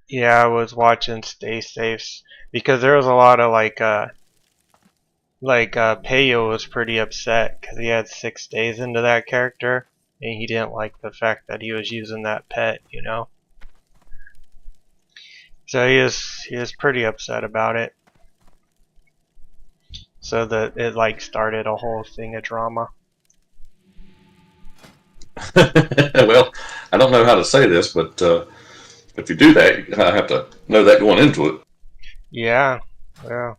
Yeah, I was watching Stay Safes because there was a lot of Peyo was pretty upset because he had 6 days into that character and he didn't like the fact that he was using that pet. So he was pretty upset about it. So that it like started a whole thing of drama. Well, I don't know how to say this, but if you do that, I have to know that going into it. Yeah, yeah.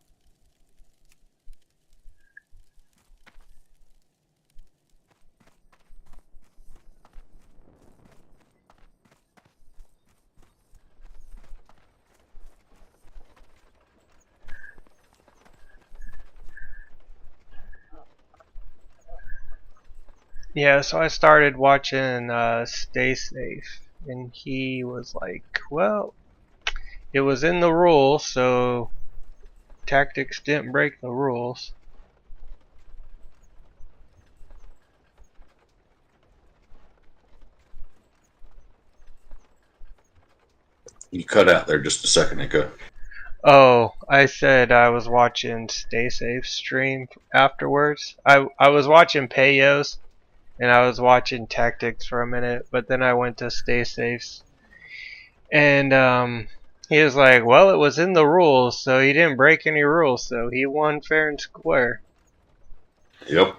Yeah, so I started watching Stay Safe, and he was like, well, it was in the rules, so tactics didn't break the rules. You cut out there just a second ago. Oh, I said I was watching Stay Safe stream afterwards. I was watching Payos, and I was watching Tactics for a minute, but then I went to Stay Safe's. And he was like, well, it was in the rules, so he didn't break any rules, so he won fair and square. Yep.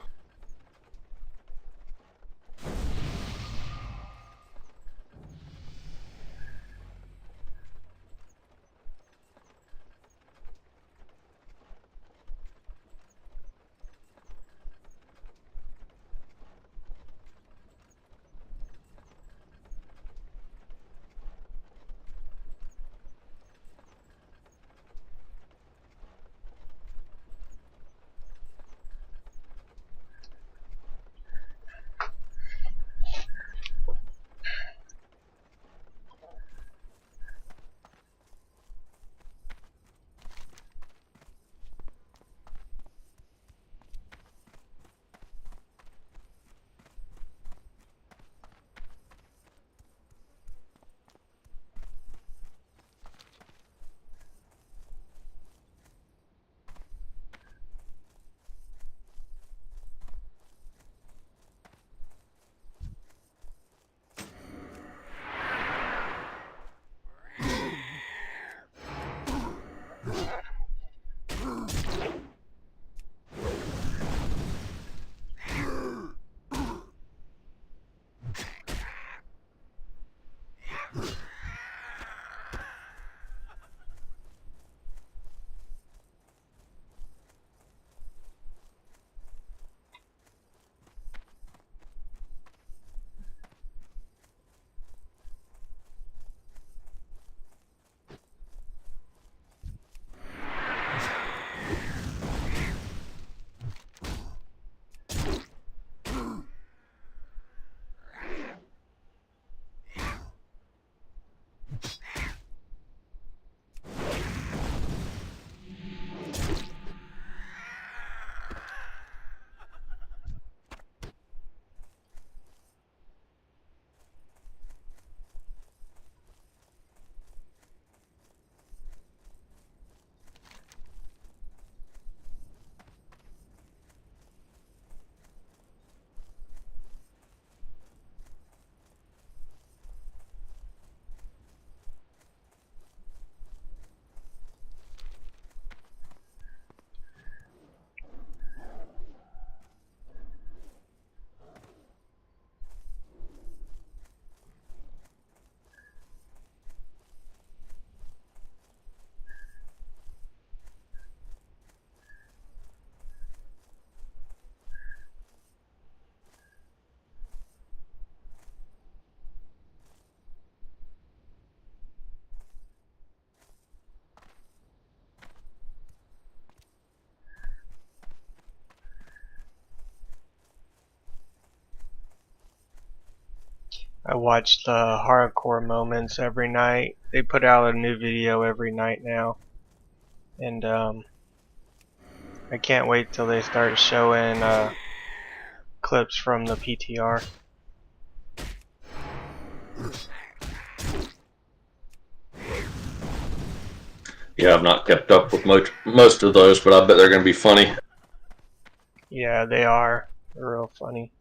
I watch the hardcore moments every night. They put out a new video every night now, and I can't wait till they start showing clips from the PTR. Yeah, I've not kept up with most of those, but I bet they're going to be funny. Yeah, they are. They're real funny.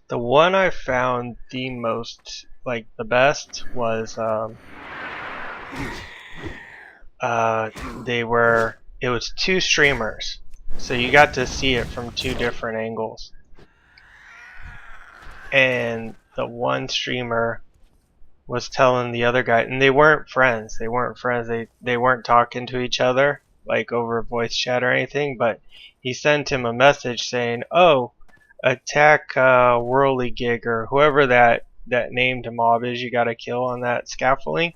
The one I found the most, like the best, was it was two streamers, so you got to see it from two different angles. And the one streamer was telling the other guy, and they weren't friends. They weren't friends. They weren't talking to each other like over voice chat or anything. But he sent him a message saying, "Oh, attack Whirly Gig or whoever that named mob is. You got to kill on that scaffolding."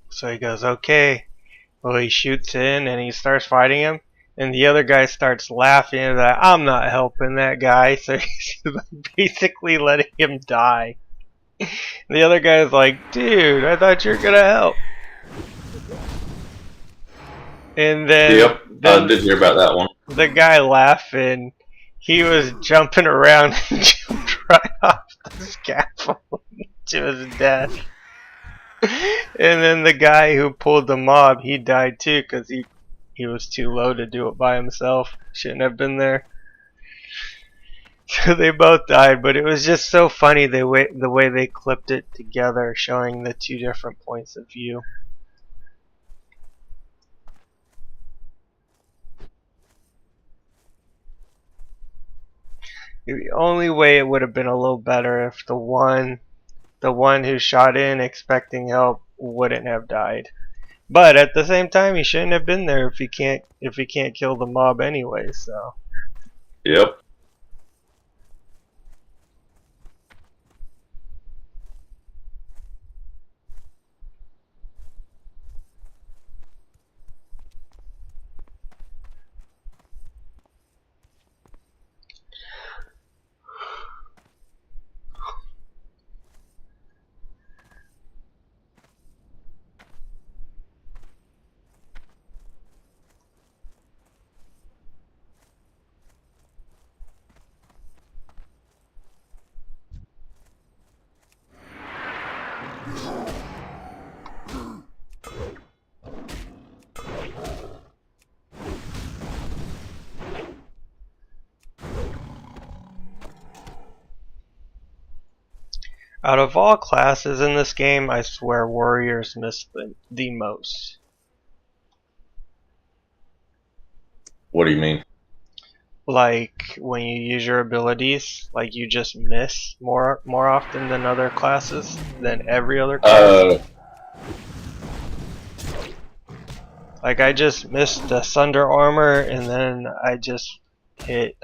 So he goes, "Okay." Well, he shoots in and he starts fighting him. And the other guy starts laughing that I'm not helping that guy, so he's basically letting him die. The other guy's like, dude, I thought you were gonna help. And then Yep, I then did hear about that one. the guy laughing, he was jumping around and jumped right off the scaffold to his death. And then the guy who pulled the mob, he died too because he was too low to do it by himself. Shouldn't have been there. So they both died, but it was just so funny the way they clipped it together, showing the two different points of view. The only way it would have been a little better if the one who shot in expecting help wouldn't have died. But at the same time, he shouldn't have been there if he can't kill the mob anyway. So Yep. out of all classes in this game, I swear warriors miss the most. What do you mean? Like when you use your abilities, like you just miss more often than other classes, than every other class. Uh, Like I just missed the Sunder Armor, and then I just hit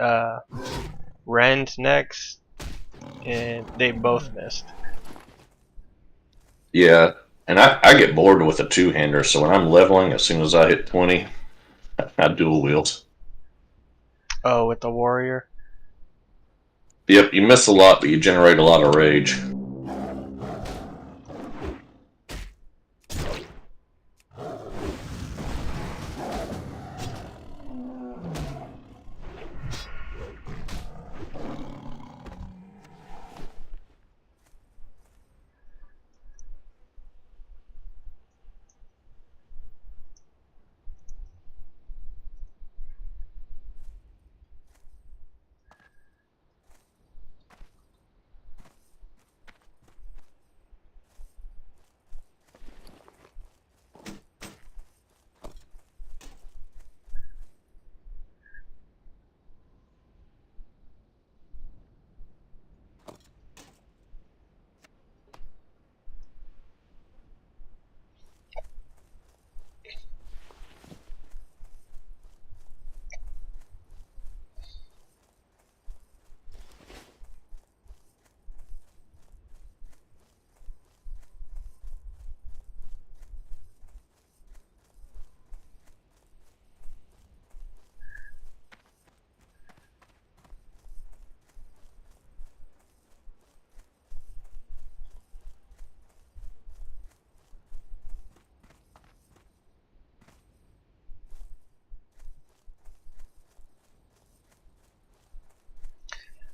Rend next, and they both missed. yeah, and I get bored with a two-hander, so when I'm leveling, as soon as I hit 20, I dual wield. Oh, with the warrior. Yep, you miss a lot, but you generate a lot of rage.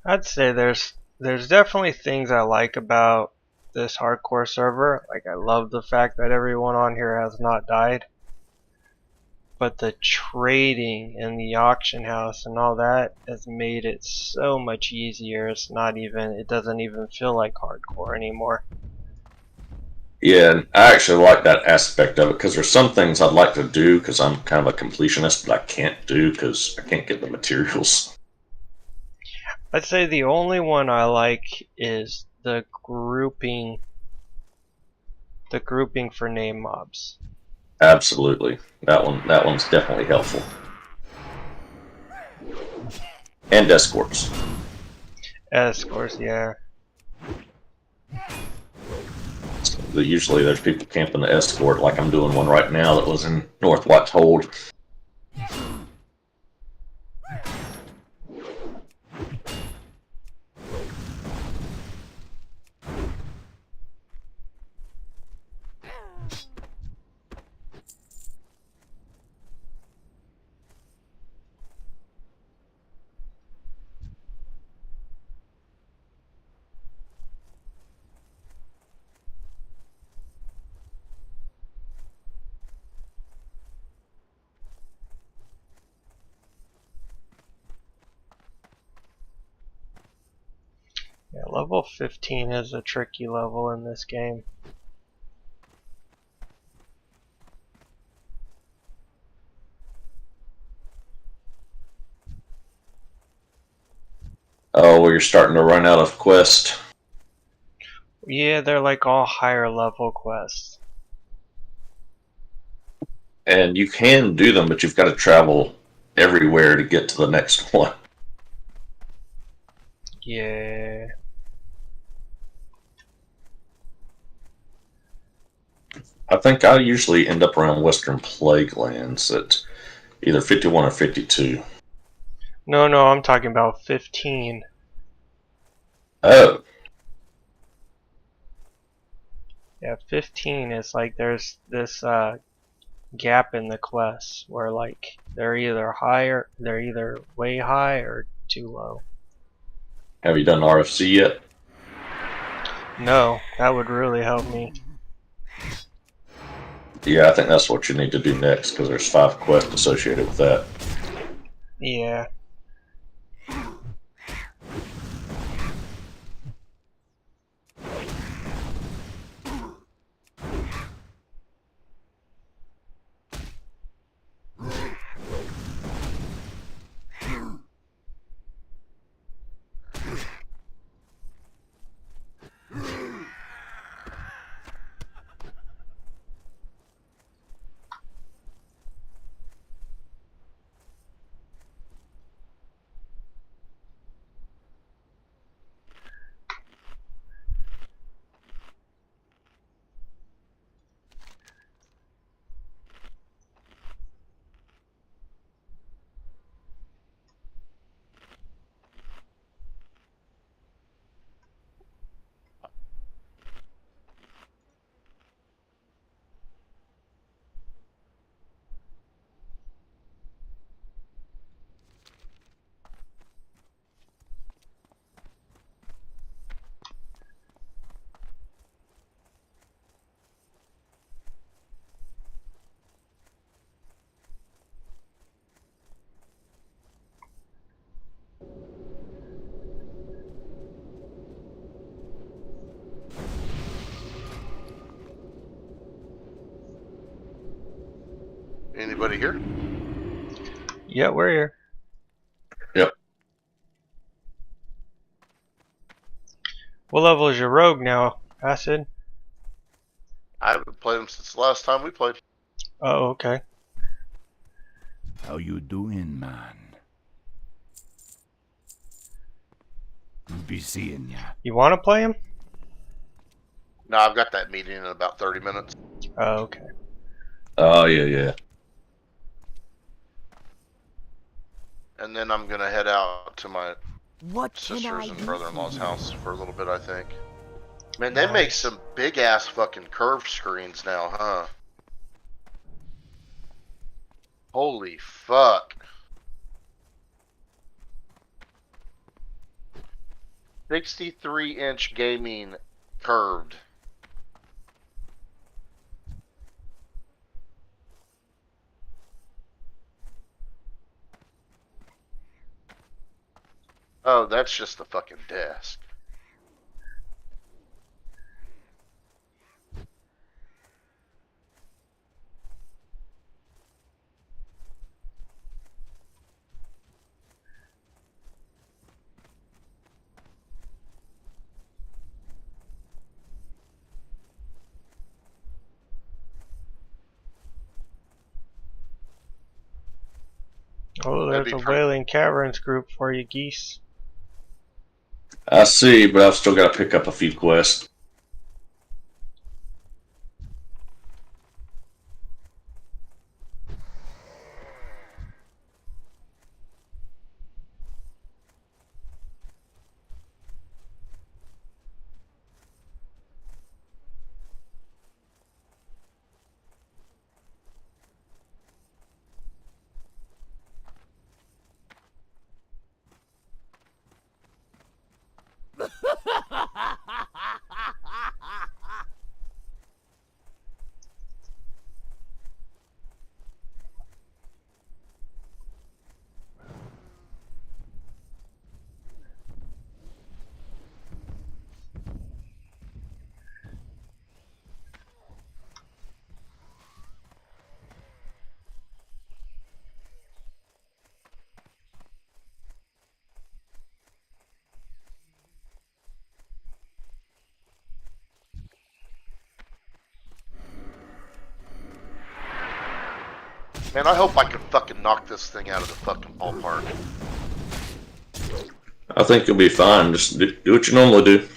I'd say there's definitely things I like about this hardcore server. Like I love the fact that everyone on here has not died. But the trading and the auction house and all that has made it so much easier. It doesn't even feel like hardcore anymore. Yeah, and I actually like that aspect of it because there's some things I'd like to do because I'm kind of a completionist, but I can't do because I can't get the materials. I'd say the only one I like is the grouping for name mobs. Absolutely, that one's definitely helpful. And escorts. Escorts, yeah. Usually there's people camping the escort, like I'm doing one right now that was in Northwatch Hold. Yeah, level 15 is a tricky level in this game. Oh, well, you're starting to run out of quest. Yeah, they're like all higher level quests. And you can do them, but you've got to travel everywhere to get to the next one. Yeah. I think I usually end up around Western Plague Lands at either 51 or 52. No, I'm talking about 15. Oh, Yeah, 15 is like there's this gap in the quests where like they're either way high or too low. have you done RFC yet? No, that would really help me. Yeah, I think that's what you need to do next because there's 5 quests associated with that. Yeah. Anybody here? Yeah, we're here. Yep. What level is your rogue now, Acid? I haven't played them since the last time we played. Oh, okay. How you doing, man? Be seeing ya. You want to play him? No, I've got that meeting in about 30 minutes. Oh, okay. Oh, yeah. And then I'm going to head out to my What can sister's I and do brother-in-law's for you? house for a little bit, I think. Man, they make Nice. some big-ass fucking curved screens now, huh? Holy fuck. 63-inch gaming curved. Oh, that's just the fucking desk. Oh, That'd there's be a pretty- Wailing Caverns group for you, geese. I see, but I've still got to pick up a few quests. Man, I hope I can fucking knock this thing out of the fucking ballpark. I think you'll be fine. Just do what you normally do.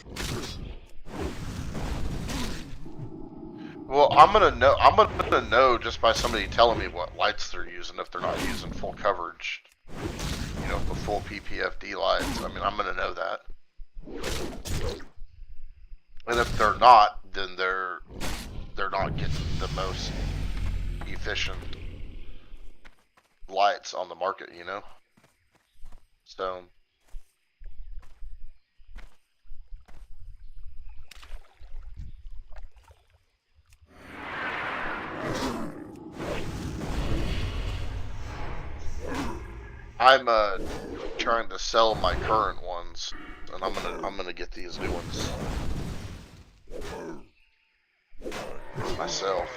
Well, I'm gonna know just by somebody telling me what lights they're using if they're not using full coverage. You know, the full PPFD lights. I mean, I'm gonna know that. And if they're not, then they're not getting the most efficient lights on the market, you know? So I'm trying to sell my current ones, and I'm gonna get these new ones myself.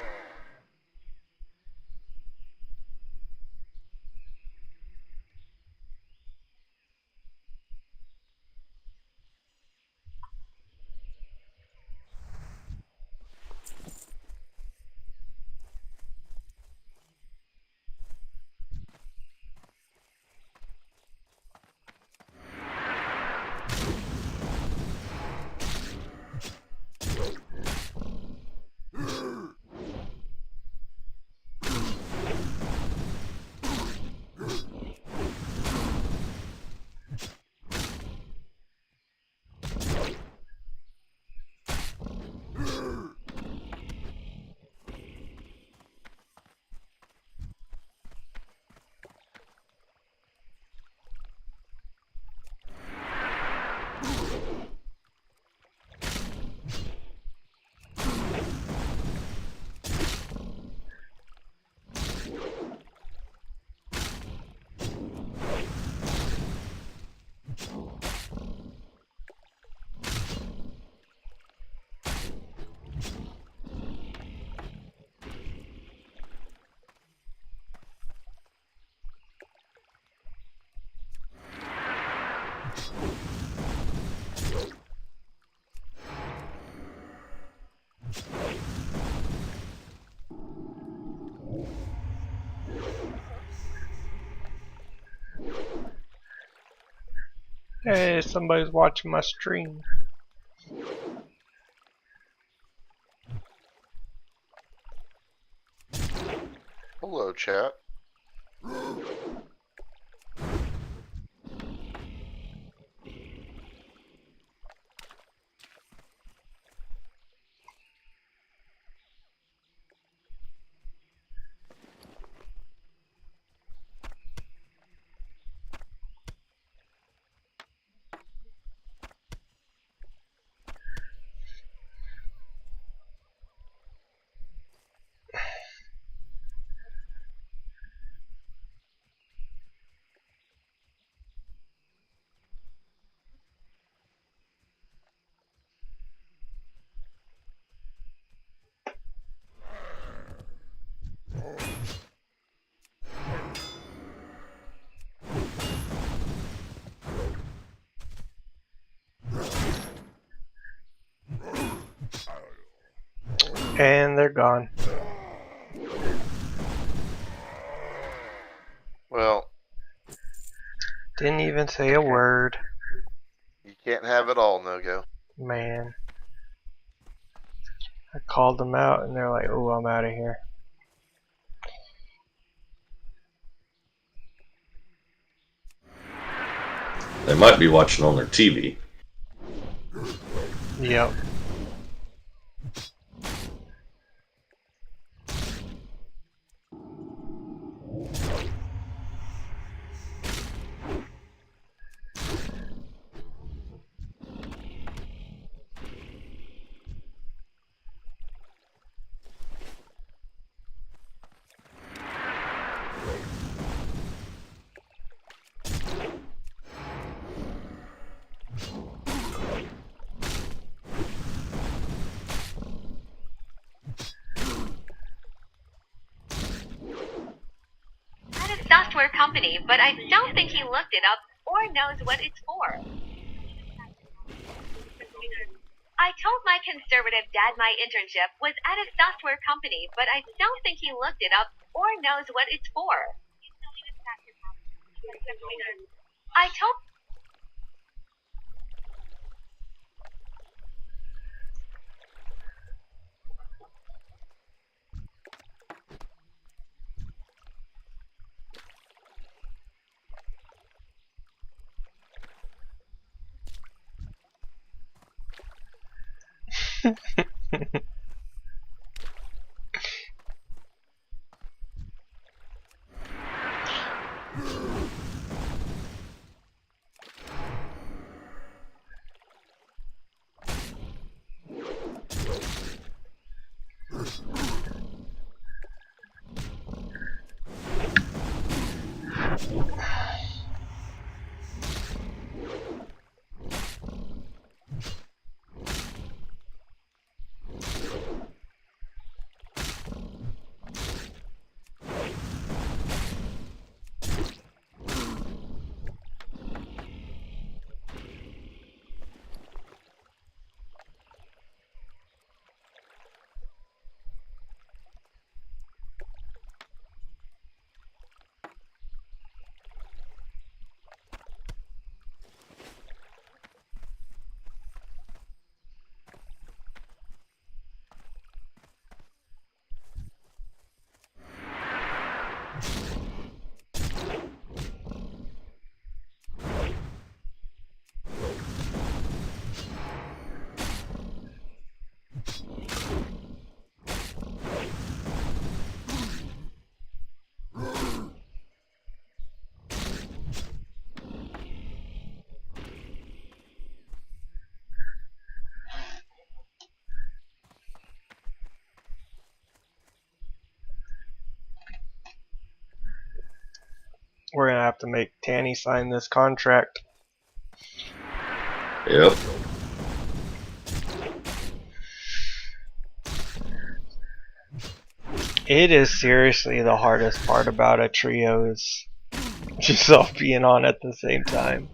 Hey, somebody's watching my stream. Hello, chat. And they're gone. Well, Didn't even say a word. you can't have it all, Nogo. Man. I called them out and they're like, oh, I'm out of here. They might be watching on their TV. Yep. At a software company, but I don't think he looked it up or knows what it's for. I told my conservative dad my internship was at a software company, but I don't think he looked it up or knows what it's for. I told We're gonna have to make Tanny sign this contract. Yep. It is seriously the hardest part about a trio is just all being on at the same time.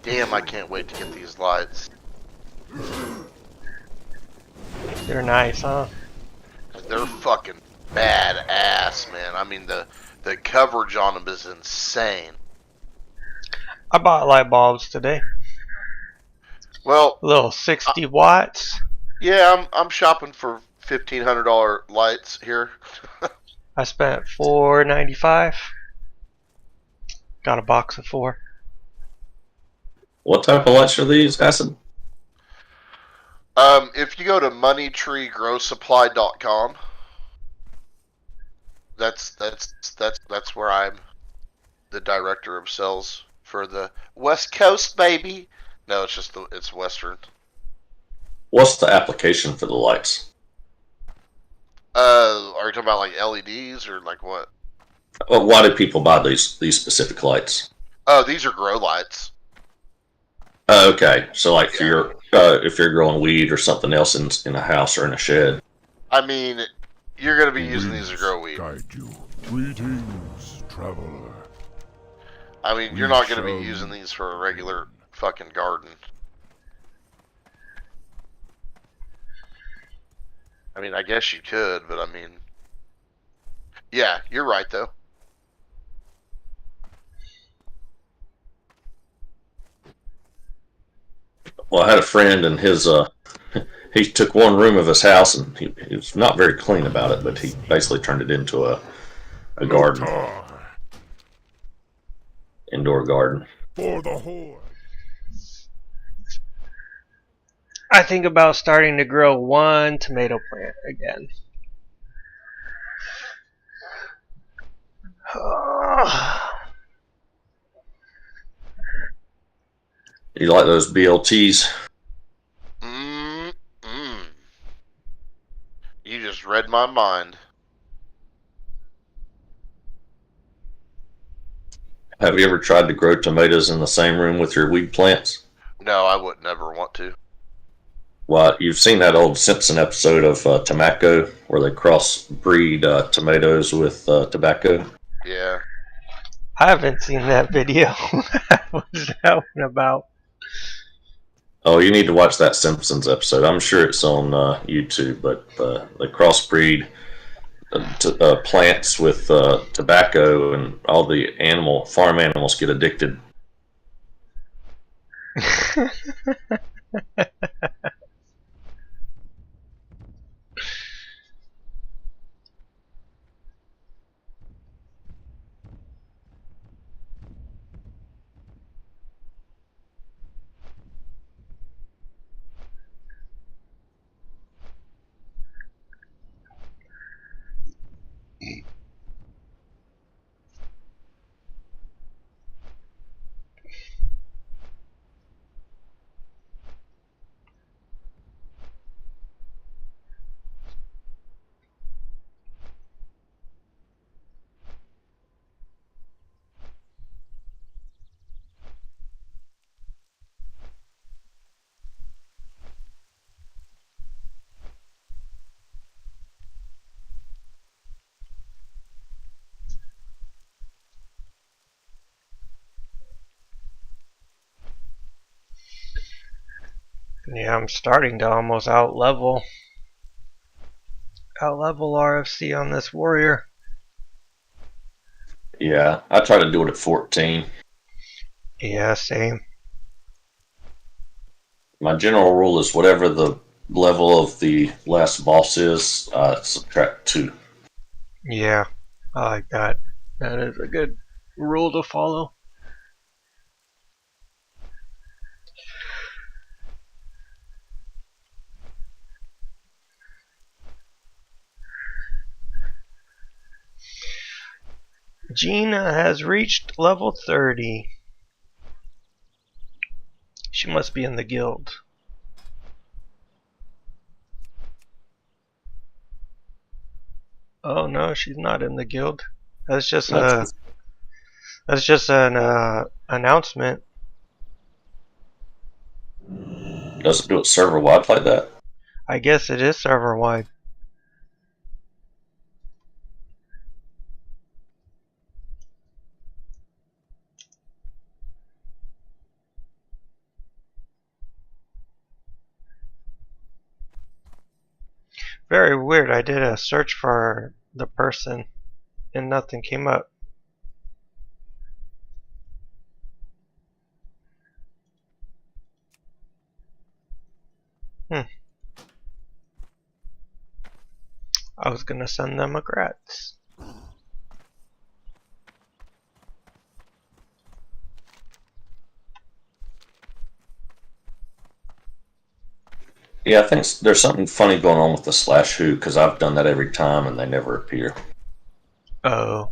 Damn, I can't wait to get these lights. They're nice, huh? They're fucking badass, man. I mean, the coverage on them is insane. I bought light bulbs today. Well, Little 60 watts. yeah, I'm shopping for $1,500 lights here. I spent $4.95. Got a box of 4. What type of lights are these, Acid? If you go to moneytreegrowsupply.com, that's where I'm the director of sales for the West Coast, baby. No, it's just it's Western. What's the application for the lights? Are you talking about like LEDs or like what? Well, why do people buy these specific lights? Oh, these are grow lights. Okay, so like if you're growing weed or something else in a house or in a shed. I mean, you're gonna be using these to grow weed. Guide you. Greetings, traveler. I mean, you're not gonna be using these for a regular fucking garden. I mean, I guess you could, but I mean, yeah, you're right though. Well, I had a friend and his he took one room of his house and he was not very clean about it, but he basically turned it into a garden, indoor garden. For the horde. I think about starting to grow one tomato plant again. You like those BLTs? You just read my mind. Have you ever tried to grow tomatoes in the same room with your weed plants? No, I would never want to. Well, you've seen that old Simpson episode of Tobacco where they crossbreed tomatoes with tobacco. Yeah. I haven't seen that video. What's that one about? Oh, you need to watch that Simpsons episode. I'm sure it's on YouTube, but they crossbreed plants with tobacco, and all the farm animals get addicted. Yeah, I'm starting to almost outlevel RFC on this warrior. Yeah, I try to do it at 14. Yeah, same. My general rule is whatever the level of the last boss is, subtract 2. Yeah, I like that. That is a good rule to follow. Gina has reached level 30. She must be in the guild. Oh no, she's not in the guild. That's just an announcement. Does it do it server wide like that? I guess it is server wide. Very weird. I did a search for the person and nothing came up. I was gonna send them a grats. Yeah, I think there's something funny going on with the /who because I've done that every time and they never appear. Oh.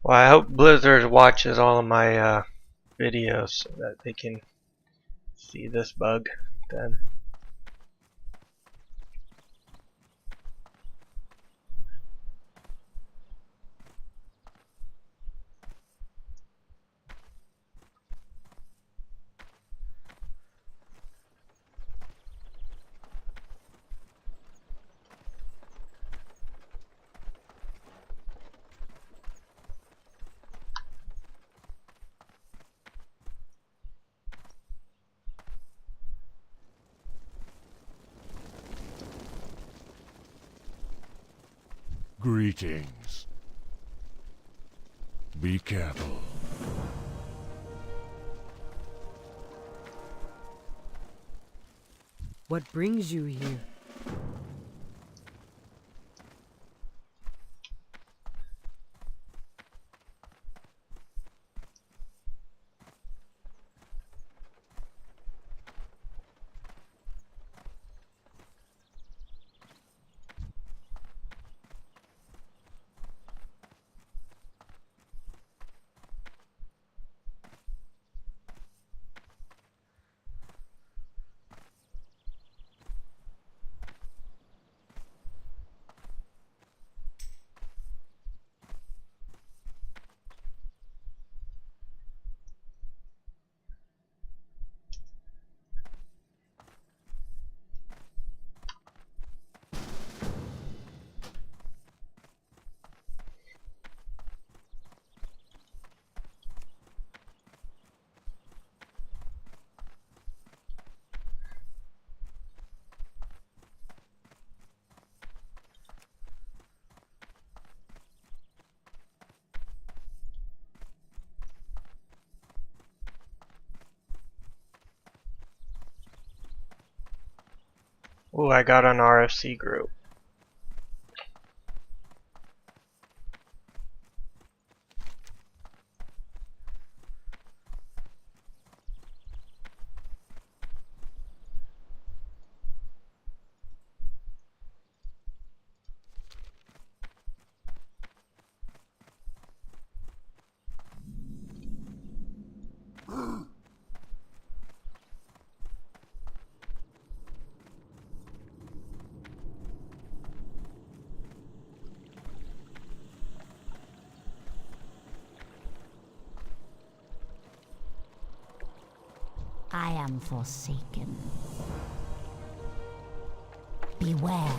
Well, I hope Blizzard watches all of my videos so that they can see this bug then. Greetings. Be careful. What brings you here? Oh, I got an RFC group. I am forsaken. Beware,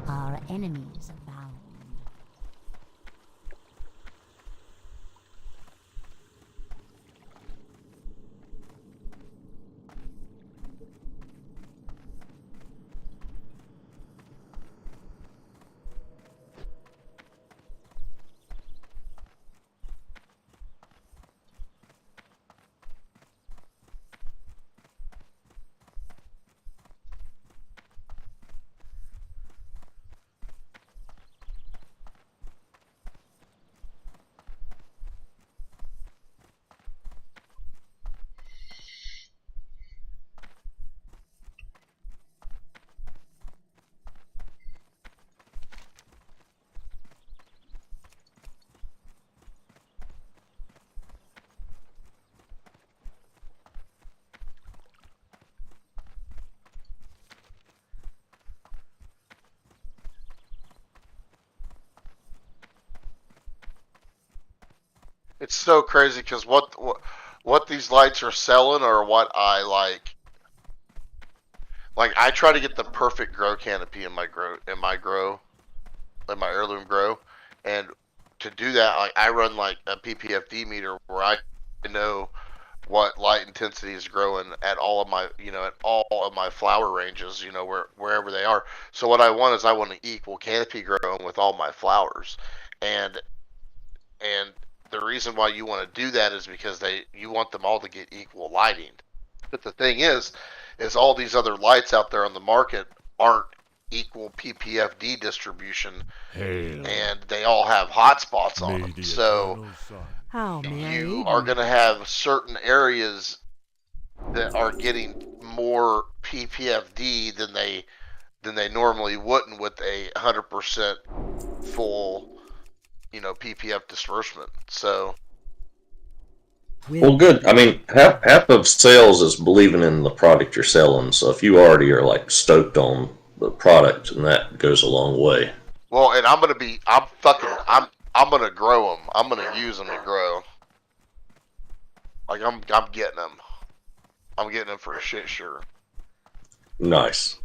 our enemies abound. It's so crazy because what these lights are selling are what I like. Like I try to get the perfect grow canopy in my heirloom grow, and to do that, like I run like a PPFD meter where I know what light intensity is growing at all of my, at all of my flower ranges, wherever they are. So what I want is I want to equal canopy growing with all my flowers, and the reason why you want to do that is because you want them all to get equal lighting. But the thing is all these other lights out there on the market aren't equal PPFD distribution, Hail. and they all have hotspots on May them. the So eternal sun. How may I you aid are you? going to have certain areas that are getting more PPFD than they normally wouldn't with a 100% full, PPF disbursement. So Well, good. I mean, half of sales is believing in the product you're selling. So if you already are like stoked on the product, and that goes a long way. well, and I'm gonna grow them. I'm gonna use them to grow. Like I'm getting them. I'm getting them for a shit sure. Nice.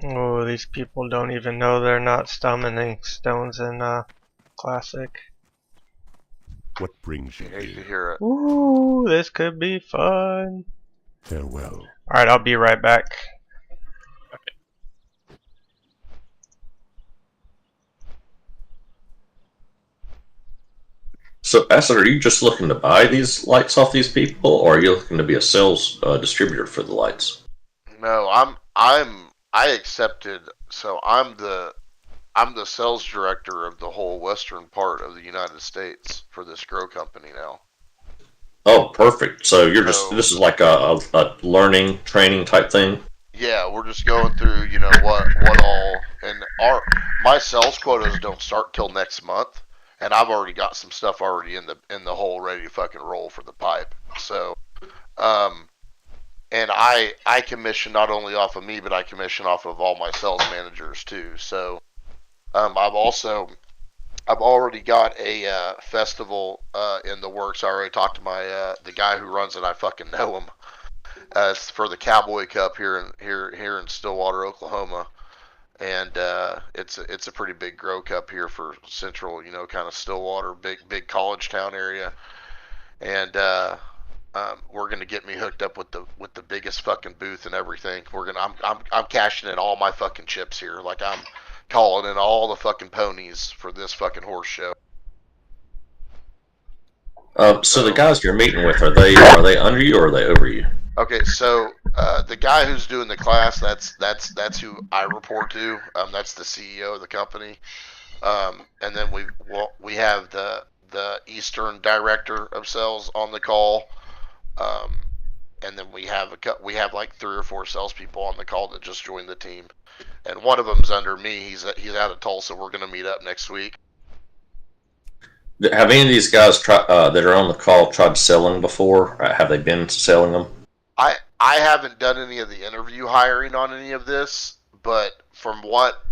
Oh, these people don't even know they're not summoning stones in Classic. What brings I you hate to here? hear it. Ooh, this could be fun. Farewell. Alright, I'll be right back. So, Acid, are you just looking to buy these lights off these people, or are you looking to be a sales distributor for the lights? No, I accepted. So I'm the sales director of the whole western part of the United States for this grow company now. Oh, perfect. So you're just So this is like a learning training type thing. yeah, we're just going through, what all, and my sales quotas don't start till next month, and I've already got some stuff already in the hole ready to fucking roll for the pipe. So, and I commission not only off of me, but I commission off of all my sales managers too. So, I've already got a festival in the works. I already talked to my the guy who runs it. I fucking know him. It's for the Cowboy Cup here in Stillwater, Oklahoma, and it's a pretty big grow cup here for central, kind of Stillwater, big college town area, and we're gonna get me hooked up with the biggest fucking booth and everything. I'm cashing in all my fucking chips here, like I'm calling in all the fucking ponies for this fucking horse show. So the guys you're meeting with, are they under you or are they over you? Okay, so the guy who's doing the class, that's who I report to. That's the CEO of the company. And then we have the Eastern Director of Sales on the call. And then we have like 3 or 4 salespeople on the call that just joined the team. And one of them's under me. He's out of Tulsa. We're gonna meet up next week. Have any of these guys that are on the call tried selling before? Have they been selling them? I haven't done any of the interview hiring on any of this, but from what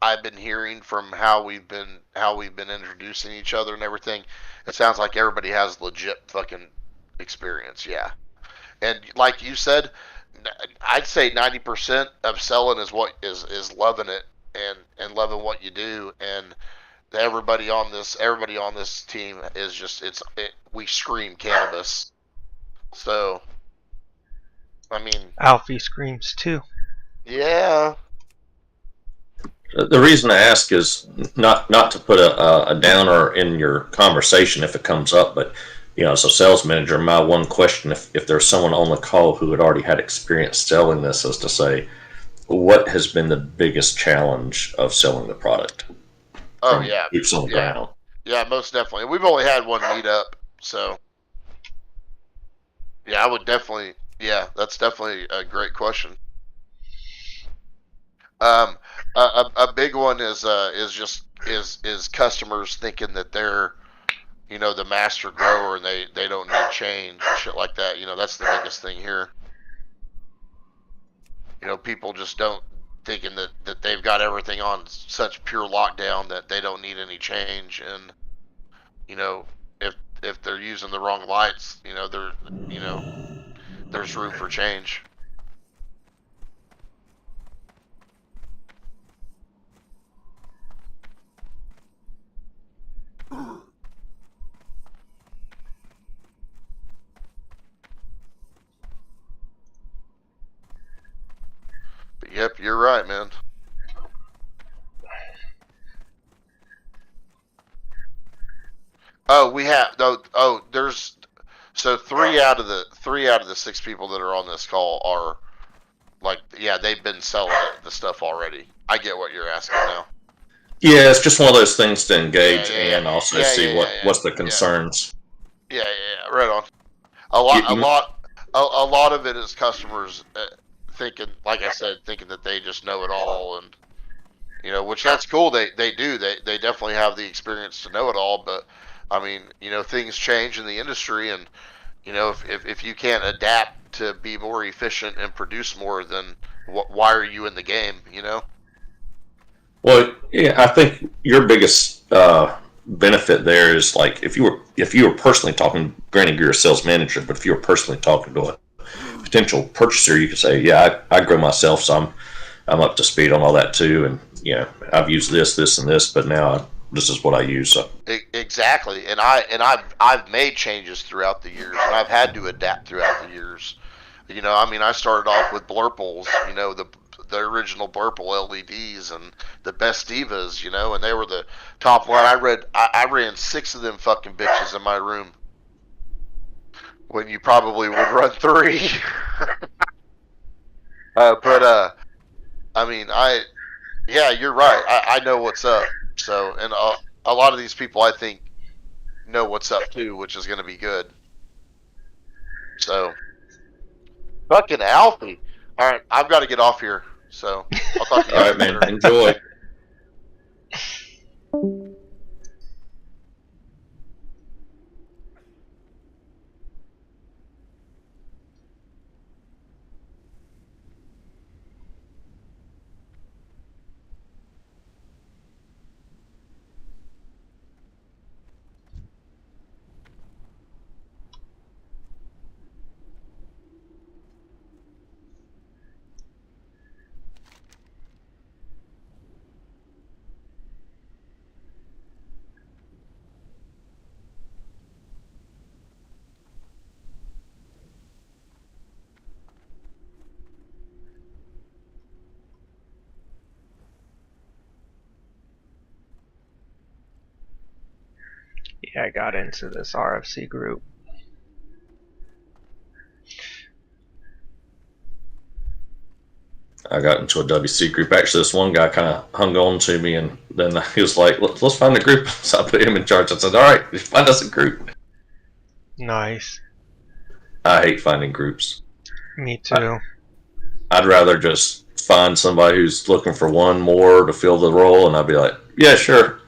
I've been hearing from how we've been introducing each other and everything, it sounds like everybody has legit fucking experience. Yeah, and like you said, I'd say 90% of selling is loving it and loving what you do, and everybody on this team is just we scream cannabis. So, I mean, Alfie screams too. yeah. The reason I ask is not to put a downer in your conversation if it comes up, but as a sales manager, my one question, if there's someone on the call who had already had experience selling this, is to say, what has been the biggest challenge of selling the product? Oh yeah, Keeps on the ground. Yeah, most definitely. We've only had one meetup, so yeah, I would definitely. Yeah, that's definitely a great question. A big one is just is customers thinking that they're the master grower and they don't need change and shit like that. That's the biggest thing here. People just don't thinking that they've got everything on such pure lockdown that they don't need any change. And you know, if they're using the wrong lights, there's room for change. But yep, you're right, man. Oh, we have no. Oh, there's so three out of the six people that are on this call are like, yeah, they've been selling the stuff already. I get what you're asking now. Yeah, it's just one of those things to engage Yeah, and also yeah, see yeah, yeah, what's the yeah, concerns. yeah. Right on. A You, lot, a you, lot, a lot of it is customers thinking, like I said, thinking that they just know it all, and which that's cool. They do. They definitely have the experience to know it all. But I mean, things change in the industry, and if you can't adapt to be more efficient and produce more, then why are you in the game? well, yeah, I think your biggest benefit there is like if you were personally talking. Granted, you're a sales manager, but if you were personally talking to a potential purchaser, you could say, "Yeah, I grow myself, so I'm up to speed on all that too, and I've used this, and this, but now this is what I use." So. Exactly, and I've made changes throughout the years, and I've had to adapt throughout the years. I mean, I started off with blurples, the original blurple LEDs and the best divas, and they were the top one. I ran 6 of them fucking bitches in my room when you probably would run 3. But I mean, yeah, you're right. I know what's up. So, and a lot of these people, I think, know what's up too, which is going to be good. So, fucking Alfie. All right, I've got to get off here. So, I'll talk to you All guys right, man. later. Enjoy. Yeah, I got into this RFC group. I got into a WC group. Actually, this one guy kind of hung on to me, and then he was like, let's find a group. So I put him in charge. I said, all right, find us a group. Nice. I hate finding groups. Me too. I'd rather just find somebody who's looking for one more to fill the role, and I'd be like, yeah, sure.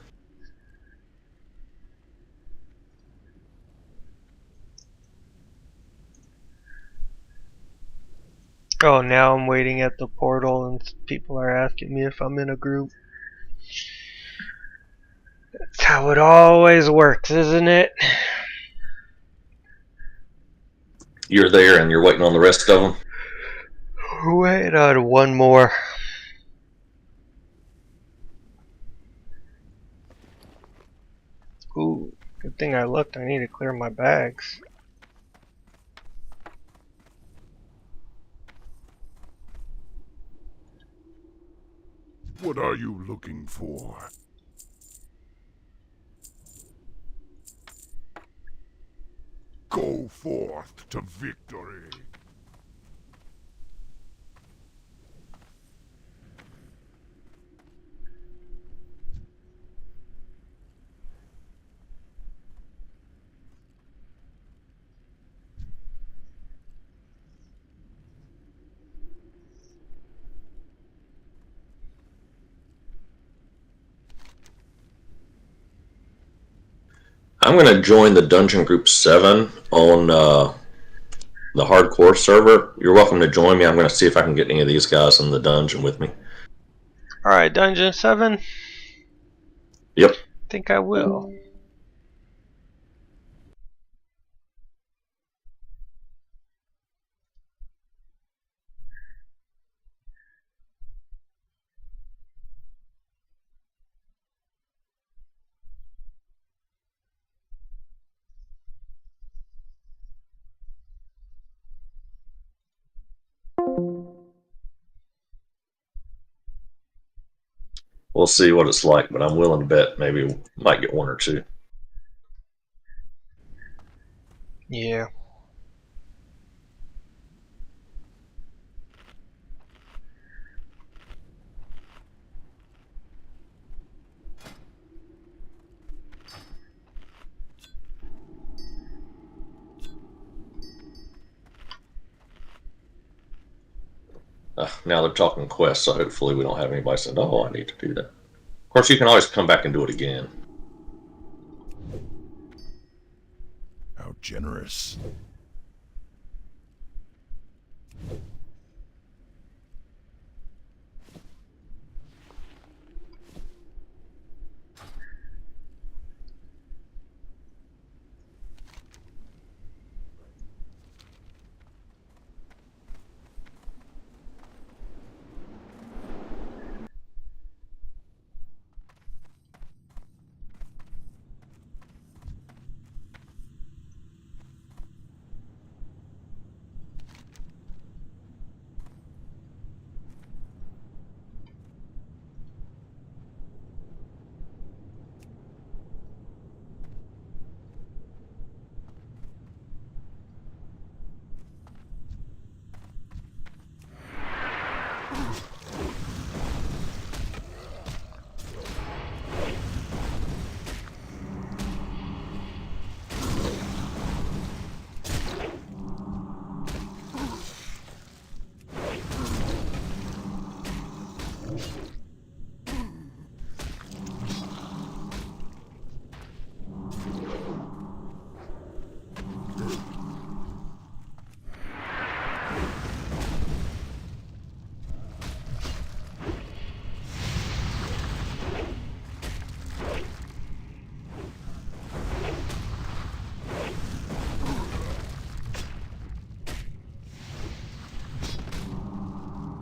Oh, now I'm waiting at the portal and people are asking me if I'm in a group. That's how it always works, isn't it? You're there, and you're waiting on the rest of them. Wait on one more. Ooh, good thing I looked. I need to clear my bags. What are you looking for? Go forth to victory. I'm going to join the Dungeon Group 7 on the hardcore server. You're welcome to join me. I'm going to see if I can get any of these guys in the dungeon with me. Alright, Dungeon 7. Yep. Think I will. We'll see what it's like, but I'm willing to bet maybe we might get one or two. Yeah. Now they're talking quests, so hopefully we don't have anybody saying, oh, I need to do that. Of course, you can always come back and do it again. How generous.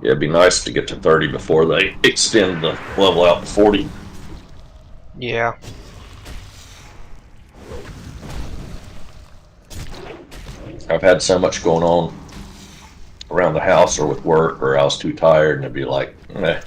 Yeah, it'd be nice to get to 30 before they extend the level out to 40. Yeah. I've had so much going on around the house or with work, or I was too tired, and it'd be like, eh.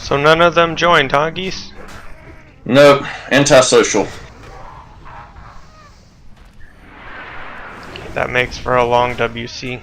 So none of them joined, huh, Geese? Nope, antisocial. That makes for a long WC.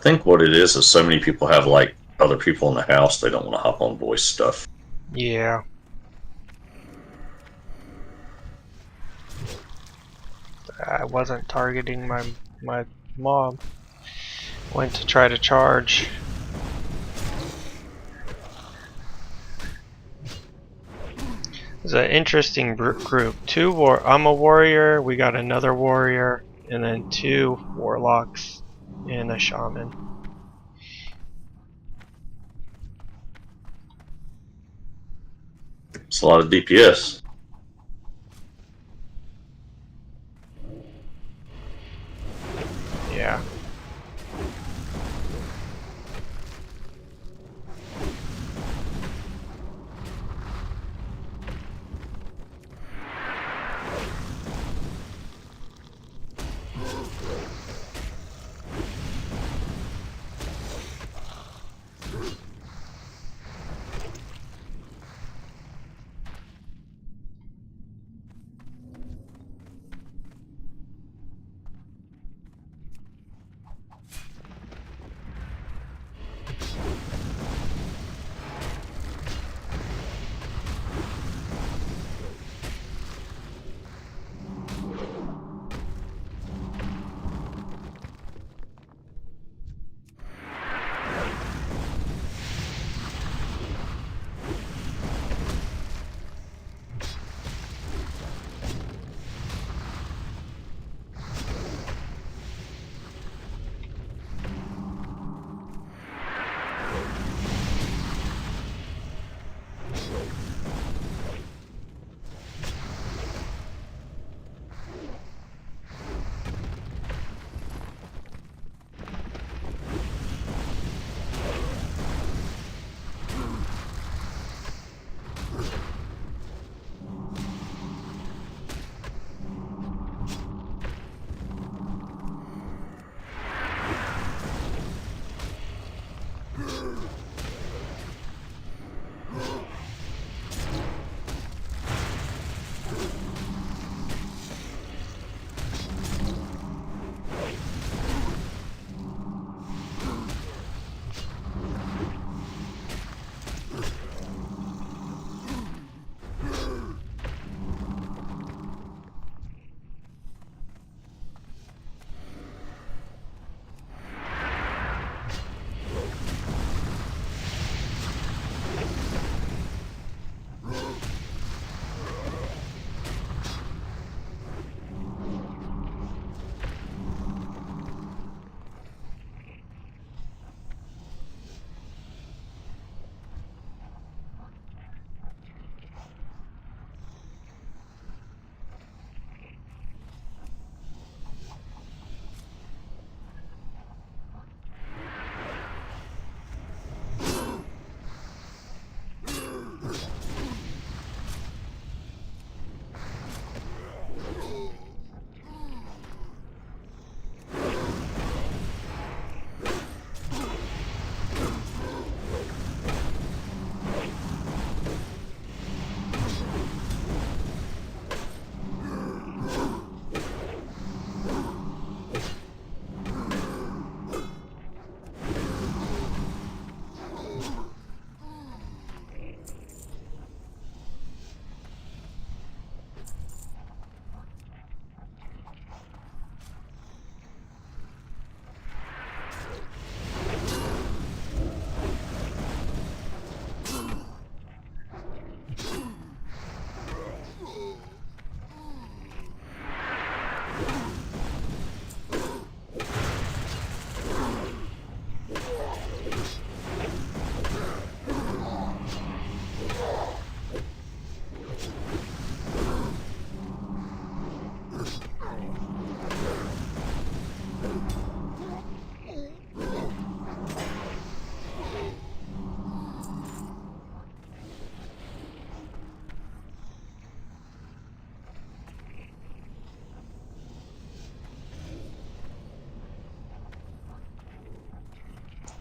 think what it is so many people have like other people in the house. They don't want to hop on voice stuff. Yeah. I wasn't targeting my mob. Went to try to charge. It's an interesting group. I'm a warrior. We got another warrior, and then 2 warlocks and a shaman. It's a lot of DPS. Yeah.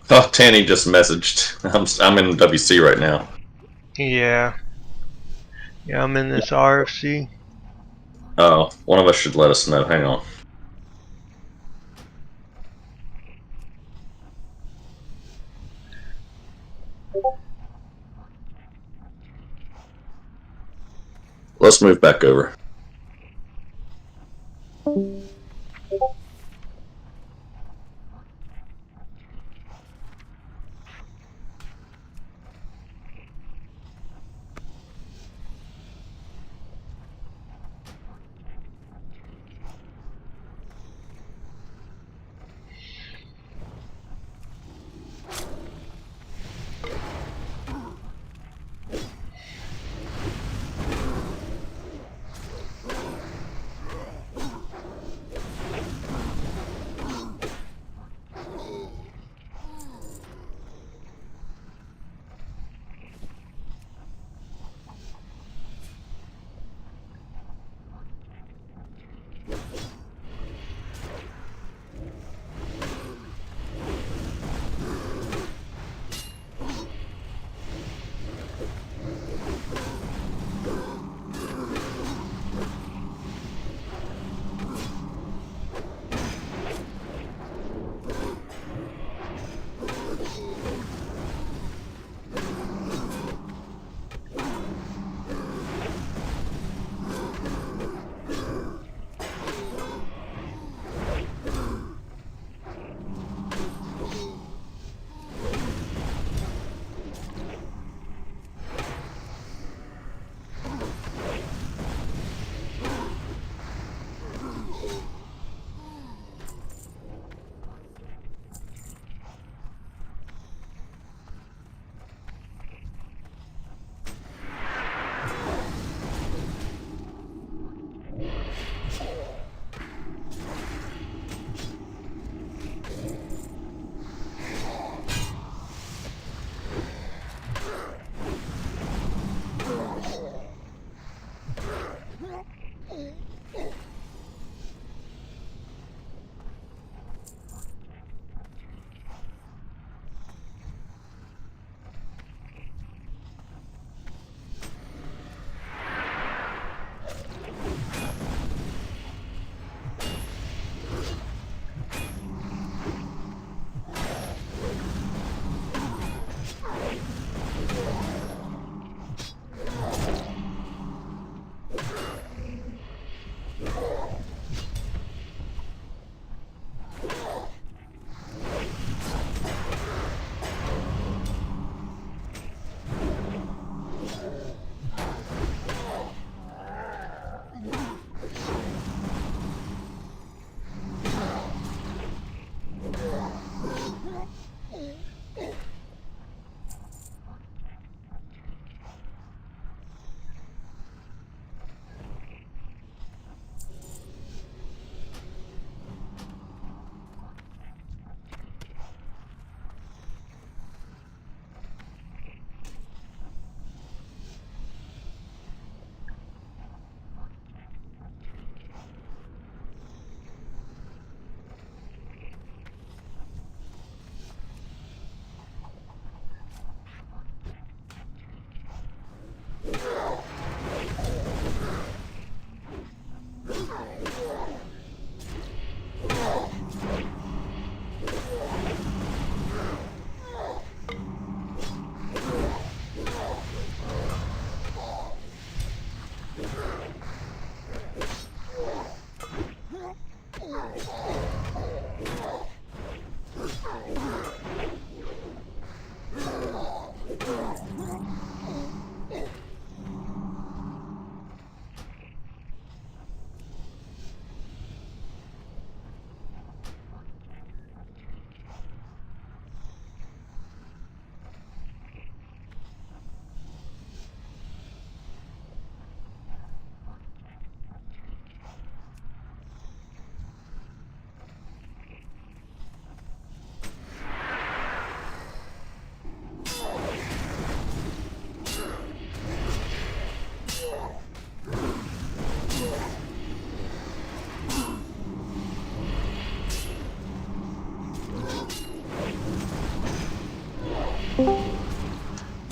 Oh, Tanny just messaged. I'm in WC right now. Yeah. Yeah, I'm in this RFC. Oh, one of us should let us know. Hang on. let's move back over.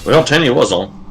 Well, Tanya was on.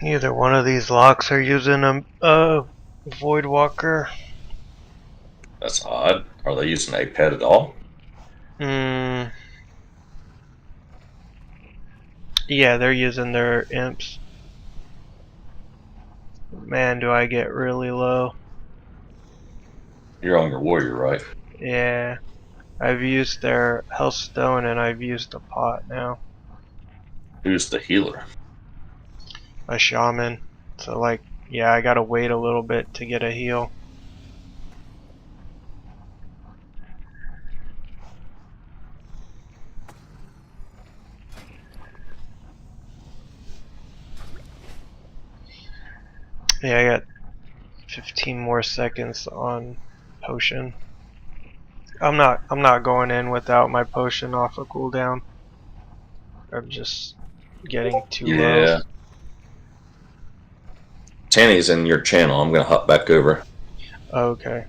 Either one of these locks are using a Void Walker. That's odd. Are they using a pet at all? Yeah, they're using their imps. Man, do I get really low. You're on your warrior, right? Yeah. I've used their Healthstone and I've used a pot now. Who's the healer? A shaman. So like, yeah, I gotta wait a little bit to get a heal. Yeah, I got 15 more seconds on potion. I'm not going in without my potion off a cooldown. I'm just getting too low. Yeah. Tanny's in your channel. I'm gonna hop back over. Okay.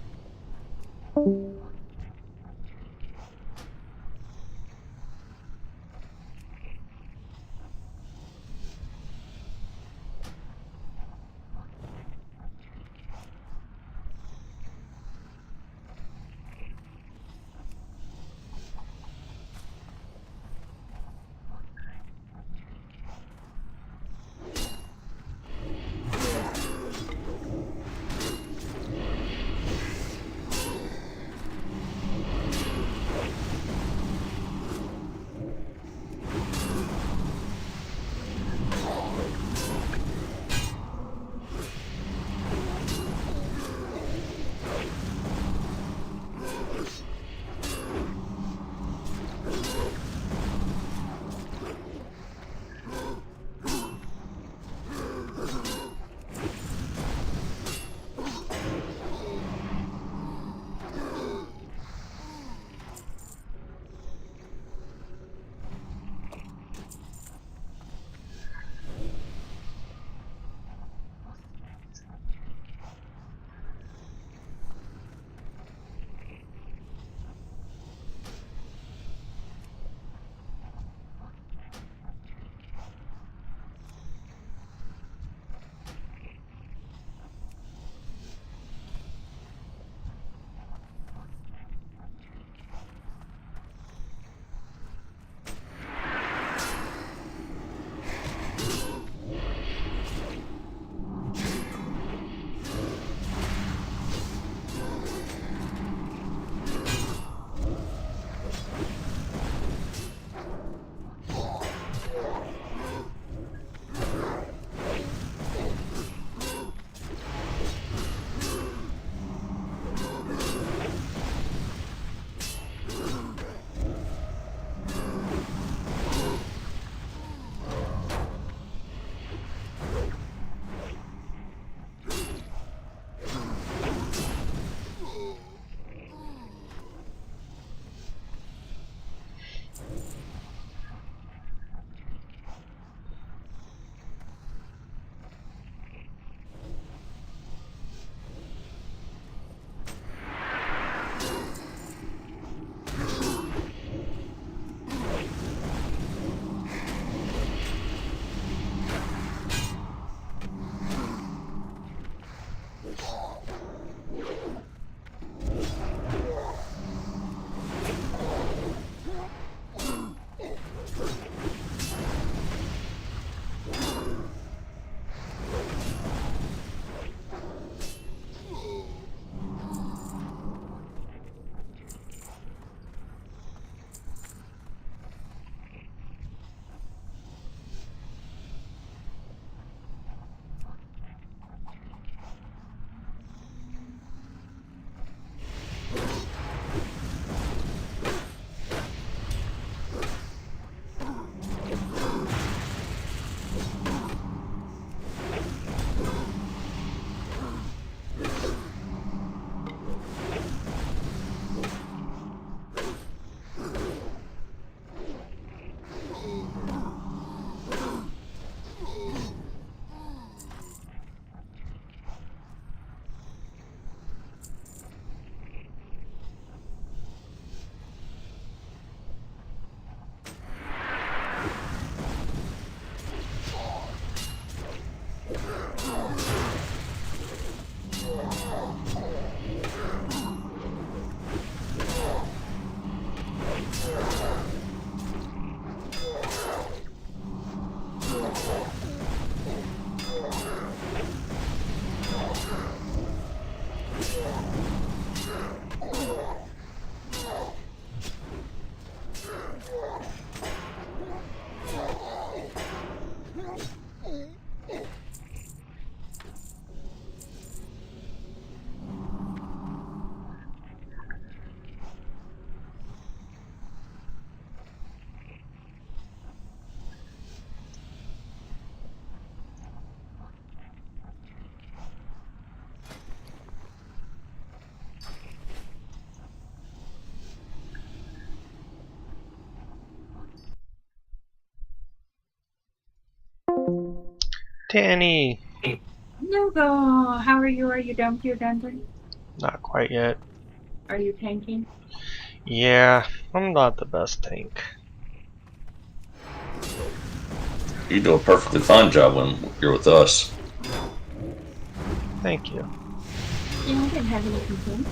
Danny! Nogo, how are you? Are you done with your dungeon? Not quite yet. Are you tanking? Yeah, I'm not the best tank. You do a perfectly fine job when you're with us. Thank you. Yeah, I didn't have any complaints.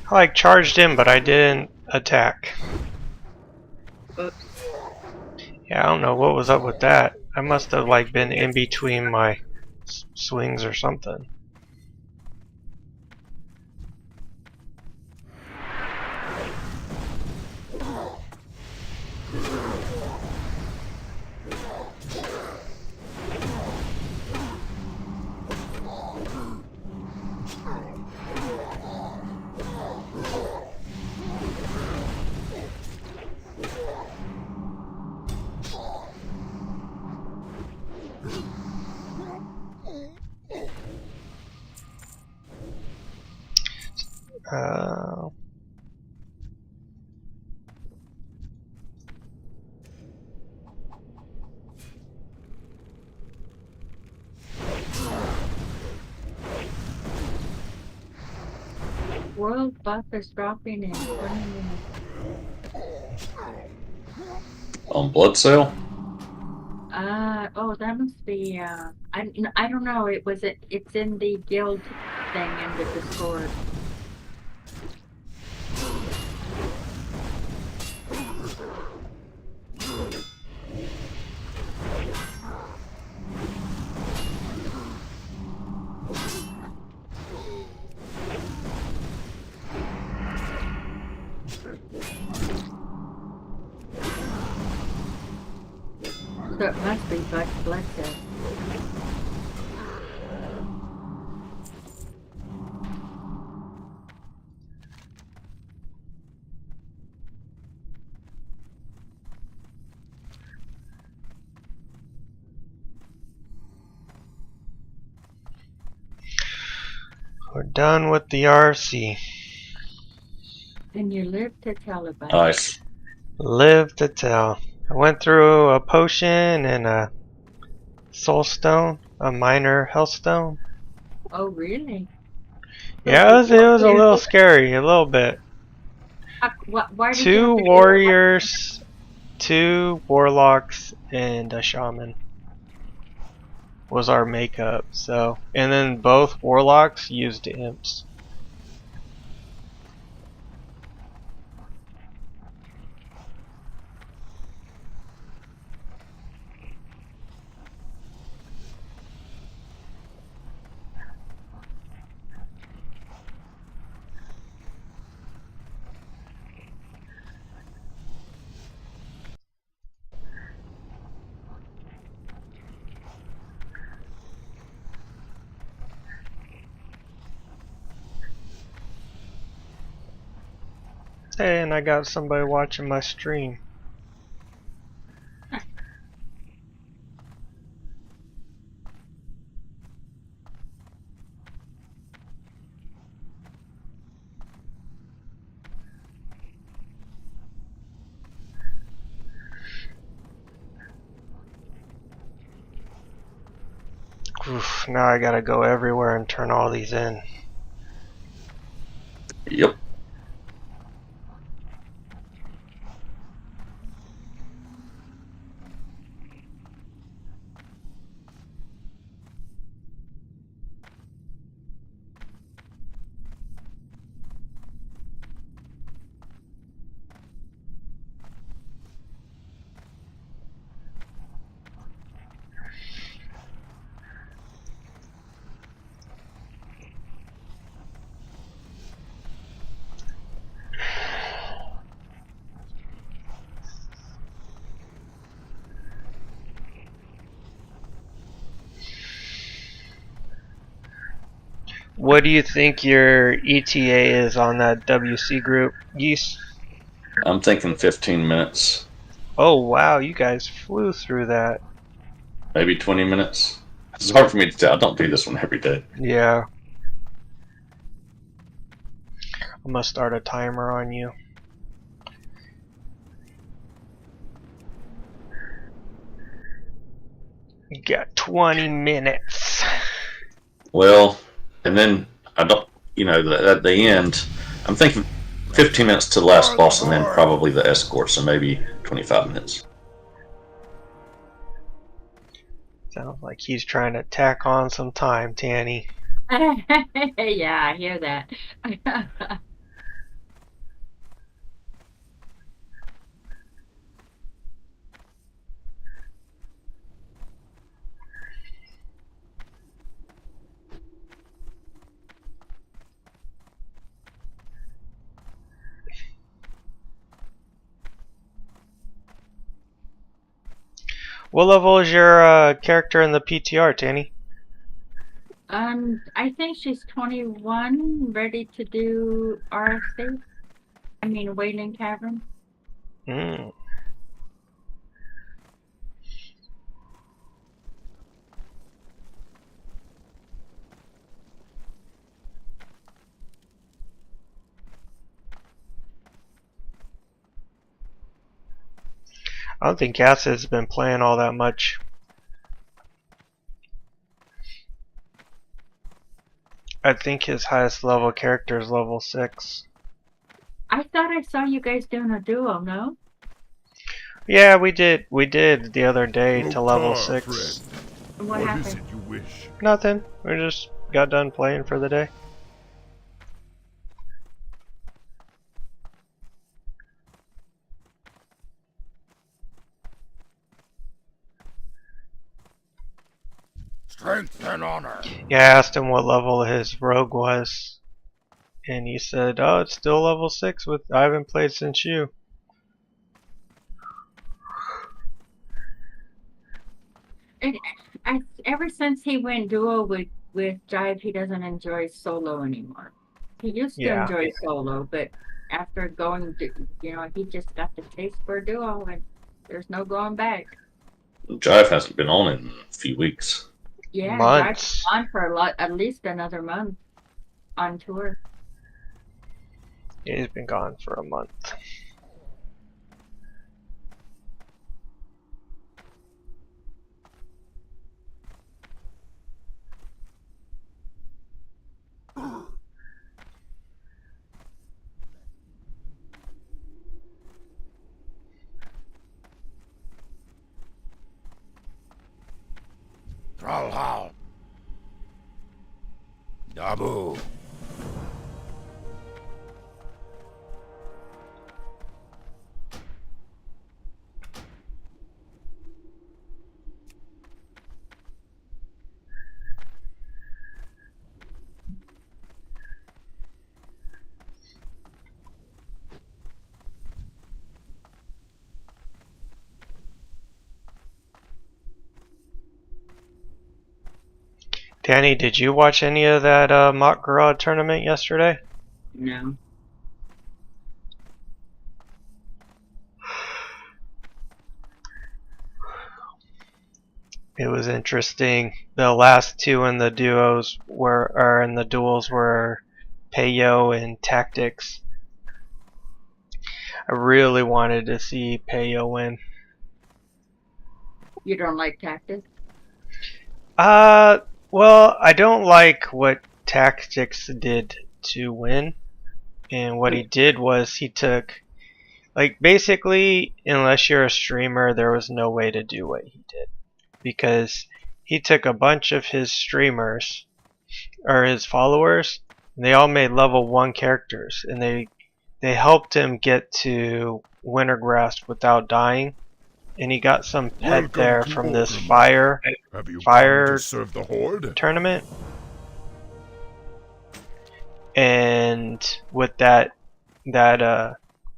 I like charged in, but I didn't attack. Oops. Yeah, I don't know what was up with that. I must have like been in between my swings or something. Uh, World buff is dropping in 20 minutes. On blood cell? Oh, that must be, I don't know. It's in the guild thing in the Discord. So it must be blood cell. we're done with the RC. And you live to tell about it. Nice. Live to tell. I went through a potion and a soul stone, a minor health stone. Oh, really? Yeah, it was a little scary, a little bit. Why did you Two have to do warriors, 2 warlocks, and a shaman was our makeup. So, and then both warlocks used imps. Hey, and I got somebody watching my stream. Oof, now I gotta go everywhere and turn all these in. Yep. What do you think your ETA is on that WC group, Geese? I'm thinking 15 minutes, Oh wow, you guys flew through that. maybe 20 minutes. It's hard for me to tell. I don't do this one every day. Yeah. I'm gonna start a timer on you. You got 20 minutes. Well, and then I don't, at the end, I'm thinking 15 minutes to the last boss and then probably the escort, so maybe 25 minutes. Sounds like he's trying to tack on some time, Tanny. Yeah, I hear that. What level is your character in the PTR, Tanny? I think she's 21, ready to do RFC. I mean, Wailing Cavern. Hmm. I don't think Cass has been playing all that much. I think his highest level character is level 6. I thought I saw you guys doing a duo, no? Yeah, we did. We did the other day to level Lokar, 6. friend. What What happened? is it you wish? Nothing. We just got done playing for the day. Strength and honor. Yeah, I asked him what level his rogue was, and he said, "Oh, it's still level 6. With I haven't played since you." And ever since he went duo with Jive, he doesn't enjoy solo anymore. He used to Yeah. enjoy solo, but after going, he just got the taste for duo, and there's no going back. Jive hasn't been on in a few weeks. Yeah, Months. Jive's on for at least another month on tour. Yeah, he's been gone for a month. Tralhal. Dabu. Danny, did you watch any of that Mock Garage tournament yesterday? No. It was interesting. The last two in the duos or in the duels were Peyo and Tactics. I really wanted to see Peyo win. You don't like Tactics? Well, I don't like what Tactics did to win. And what he did was he took, like, basically, unless you're a streamer, there was no way to do what he did. Because he took a bunch of his streamers, or his followers, and they all made level 1 characters. And they helped him get to Wintergrass without dying. And he got some pet Welcome there to from this Orgrimmar. fire Have you Fire- come to serve the Horde? tournament. And with that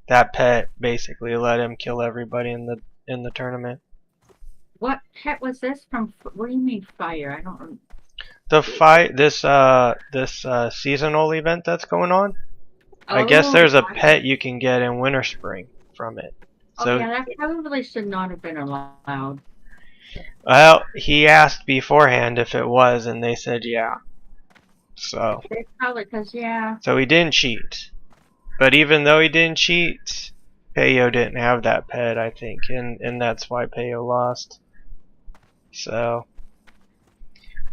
pet basically let him kill everybody in the tournament. What pet was this from? What do you mean fire? I don't. The fight this seasonal event that's going on. I guess Oh, there's a fire. pet you can get in Winter Spring from it. Oh So yeah, that probably should not have been allowed. well, he asked beforehand if it was, and they said yeah. So They probably because so he didn't cheat. But even though he didn't cheat, Peyo didn't have that pet, I think, and that's why Peyo lost. So,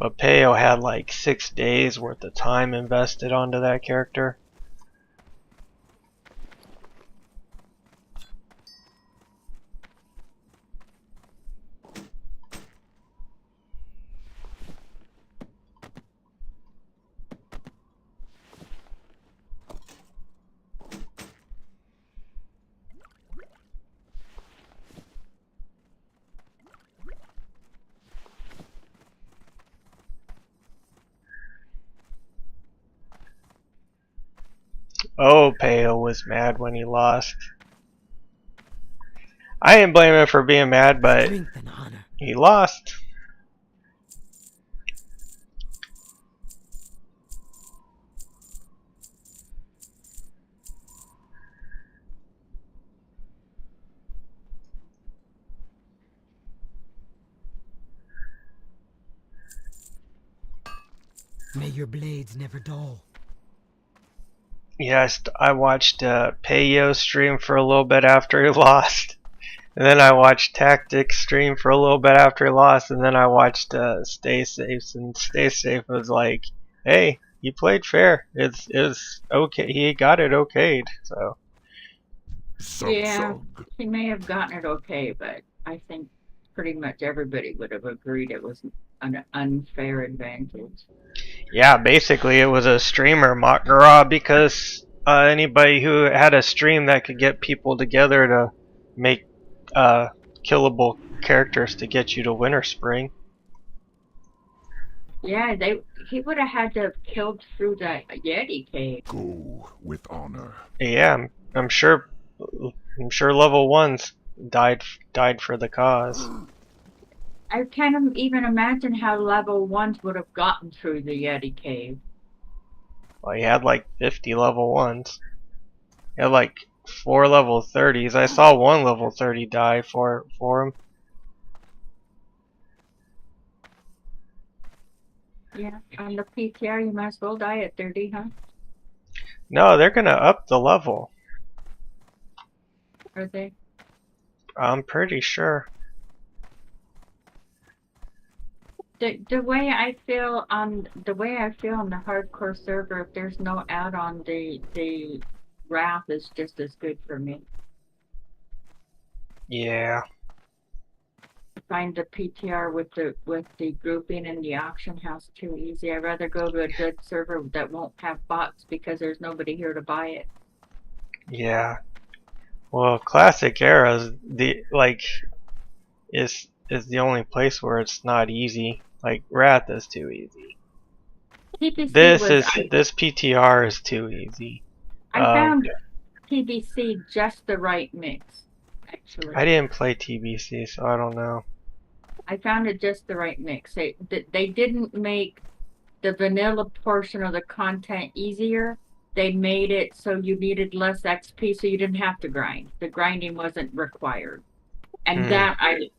but Peyo had like 6 days worth of time invested onto that character. Oh, Peyo was mad when he lost. I didn't blame him for being mad, but Strength and honor. He lost. May your blades never dull. Yeah, I watched Payo stream for a little bit after he lost. And then I watched Tactics stream for a little bit after he lost. And then I watched Stay Safe. And Stay Safe was like, hey, you played fair. It was okay. He got it okayed. So. Yeah, Sug. he may have gotten it okay, but I think pretty much everybody would have agreed it was an unfair advantage. Yeah, basically it was a streamer Makara because anybody who had a stream that could get people together to make killable characters to get you to Winter Spring. Yeah, he would have had to have killed through the Yeti cave. Go with honor. Yeah, I'm sure level ones died for the cause. I can't even imagine how level ones would have gotten through the Yeti cave. Well, he had like 50 level ones. He had like 4 level 30s. I saw one level 30 die for him. Yeah, on the PTR you might as well die at 30, huh? No, they're gonna up the level. Are they? I'm pretty sure. The way I feel on the hardcore server, if there's no add-on, the Wrath is just as good for me. Yeah. Find the PTR with the grouping in the auction house too easy. I'd rather go to a good server that won't have bots because there's nobody here to buy it. Yeah. Well, Classic Era is the only place where it's not easy. Like Wrath is too easy. TBC This PTR is too easy. I found TBC just the right mix, actually. I didn't play TBC, so I don't know. I found it just the right mix. They didn't make the vanilla portion of the content easier. They made it so you needed less XP, so you didn't have to grind. The grinding wasn't required, and that I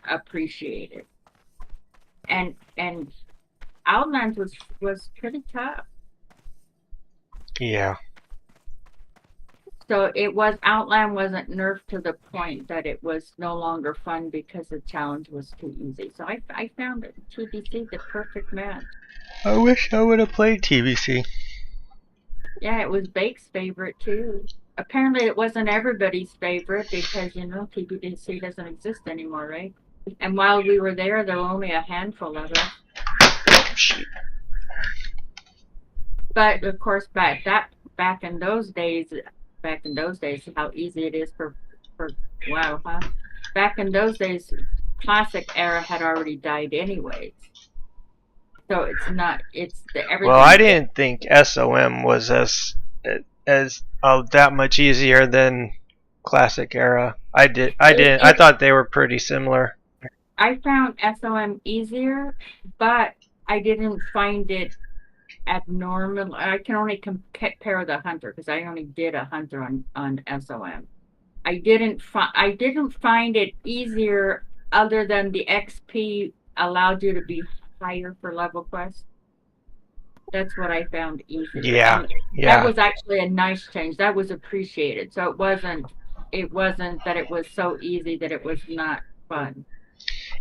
appreciated. And Outlands was pretty tough. Yeah. So Outland wasn't nerfed to the point that it was no longer fun because the challenge was too easy. So I found it TBC the perfect match. I wish I would have played TBC. Yeah, it was Bake's favorite too. Apparently it wasn't everybody's favorite because, TBC doesn't exist anymore, right? And while we were there were only a handful of us. But of course back in those days, how easy it is for wow, huh? Back in those days, Classic Era had already died anyways. So everything. Well, I didn't think SOM was as that much easier than Classic Era. I thought they were pretty similar. I found SOM easier, but I didn't find it abnormal. I can only compare the hunter because I only did a hunter on SOM. I didn't find it easier other than the XP allowed you to be higher for level quests. That's what I found easier. Yeah. That was actually a nice change. That was appreciated. So it wasn't that it was so easy that it was not fun.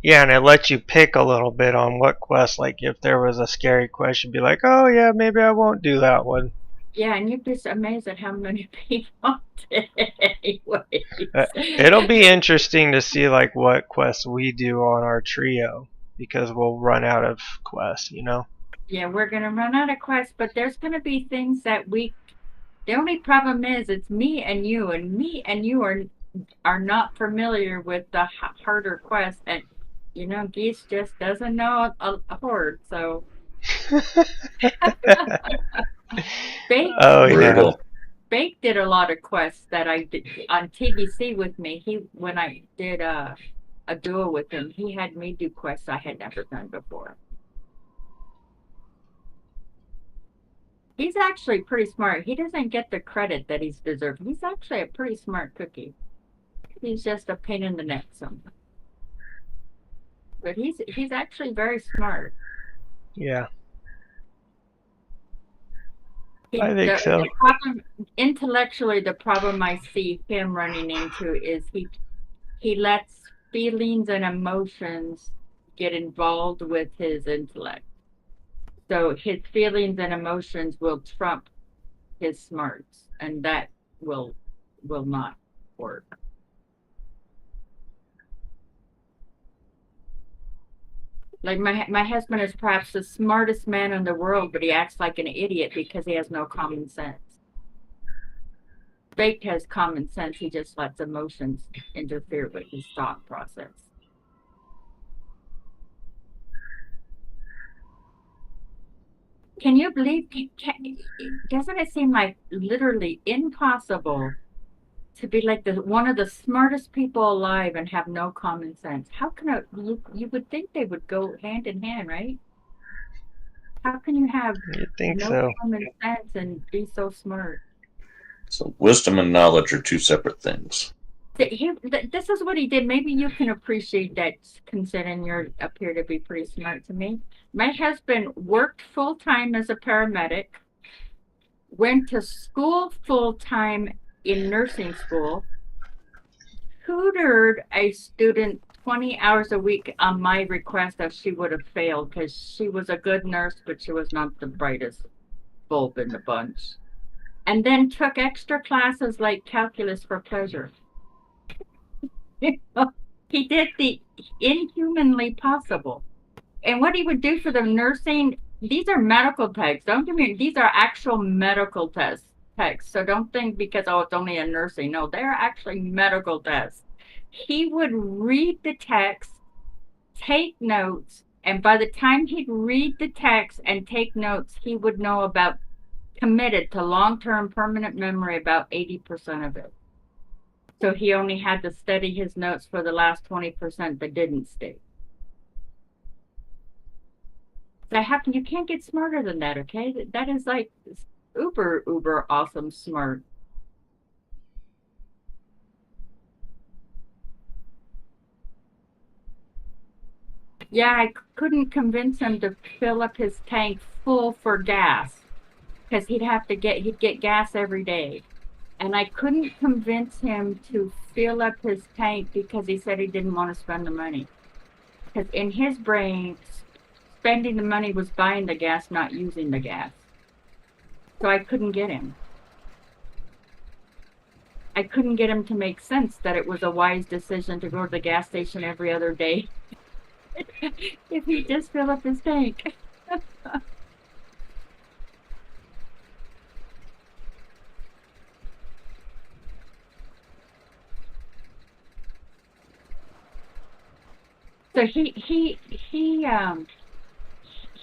Yeah, and it lets you pick a little bit on what quest. Like if there was a scary quest, you'd be like, oh yeah, maybe I won't do that one. Yeah, and you'd be amazed at how many people did anyways. It'll be interesting to see like what quests we do on our trio because we'll run out of quests, Yeah, we're gonna run out of quests, but there's gonna be things that the only problem is it's me and you are not familiar with the harder quests, and Geese just doesn't know a horde, so. Bake did a lot of quests that I did on TBC with me. When I did a duo with him. He had me do quests I had never done before. He's actually pretty smart. He doesn't get the credit that he's deserved. He's actually a pretty smart cookie. He's just a pain in the neck sometimes. But he's actually very smart. Yeah. I think so. The problem, intellectually, the problem I see him running into is he lets feelings and emotions get involved with his intellect. So his feelings and emotions will trump his smarts, and that will not work. Like my husband is perhaps the smartest man in the world, but he acts like an idiot because he has no common sense. Fake has common sense. He just lets emotions interfere with his thought process. Can you believe? Doesn't it seem like literally impossible to be like one of the smartest people alive and have no common sense? How can you would think they would go hand in hand, right? How can you have You'd think no so. common sense and be so smart? So wisdom and knowledge are two separate things. This is what he did. Maybe you can appreciate that, considering you appear to be pretty smart to me. My husband worked full-time as a paramedic, went to school full-time in nursing school, tutored a student 20 hours a week on my request if she would have failed, because she was a good nurse, but she was not the brightest bulb in the bunch. And then took extra classes like calculus for pleasure. He did the inhumanly possible. And what he would do for the nursing, these are medical texts. Don't give me, these are actual medical texts. So don't think because, oh, it's only a nursing. No, they're actually medical tests. He would read the text, take notes, and by the time he'd read the text and take notes, he would know about, committed to long-term permanent memory, about 80% of it. So he only had to study his notes for the last 20% that didn't stick. So you can't get smarter than that, okay? That is like uber awesome smart. Yeah, I couldn't convince him to fill up his tank full for gas, because he'd get gas every day. And I couldn't convince him to fill up his tank because he said he didn't want to spend the money. Because in his brain, spending the money was buying the gas, not using the gas. So I couldn't get him. I couldn't get him to make sense that it was a wise decision to go to the gas station every other day if he just fill up his tank. So he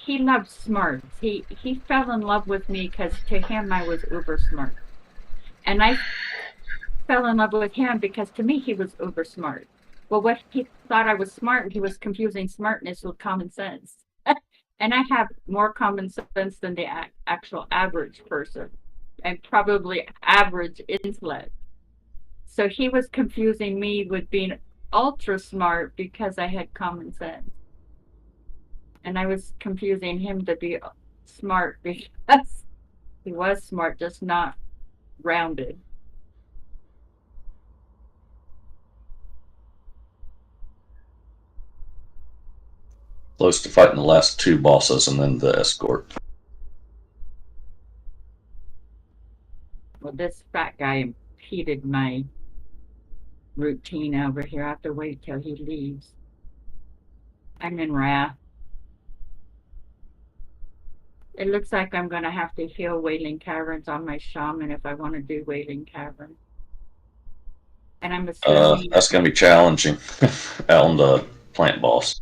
loves smarts. He fell in love with me because to him I was uber smart, and I fell in love with him because to me he was uber smart. Well, what he thought I was smart, he was confusing smartness with common sense, and I have more common sense than the actual average person, and probably average intellect. So he was confusing me with being ultra smart because I had common sense. And I was confusing him to be smart because he was smart, just not rounded. Close to fighting the last two bosses and then the escort. Well, this fat guy impeded my routine over here. I have to wait till he leaves. I'm in wrath. It looks like I'm going to have to heal Wailing Caverns on my shaman if I want to do Wailing Caverns. And I'm assuming... that's going to be challenging out on the plant boss.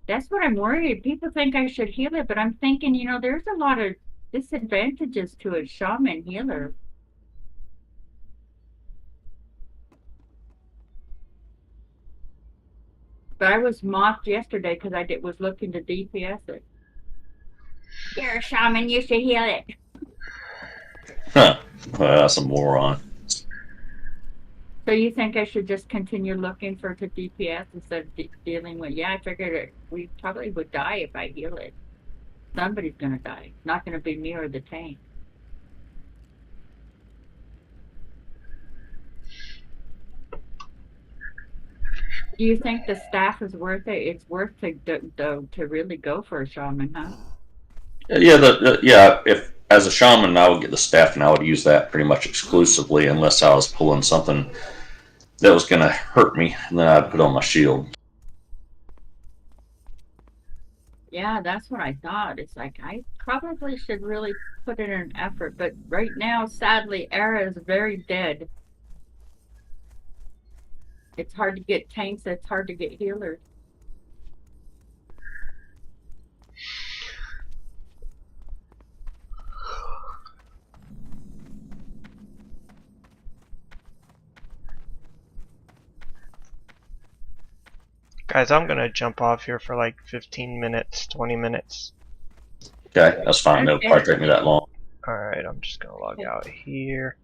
That's what I'm worried. People think I should heal it, but I'm thinking, there's a lot of disadvantages to a shaman healer. But I was mocked yesterday because was looking to DPS it. You're a shaman, you should heal it. Huh. Well, that's a moron. So you think I should just continue looking for to DPS instead of dealing with? Yeah, I figured we probably would die if I heal it. Somebody's gonna die. Not gonna be me or the tank. Do you think the staff is worth it? It's worth to really go for a shaman, huh? Yeah, yeah. If as a shaman, I would get the staff, and I would use that pretty much exclusively, unless I was pulling something that was going to hurt me, and then I'd put on my shield. Yeah, that's what I thought. It's like I probably should really put in an effort, but right now, sadly, Era is very dead. It's hard to get tanks. It's hard to get healers. Guys, I'm gonna jump off here for like 15 minutes, 20 minutes. Okay, that's fine. It'll probably take me that long. Alright, I'm just gonna log out here.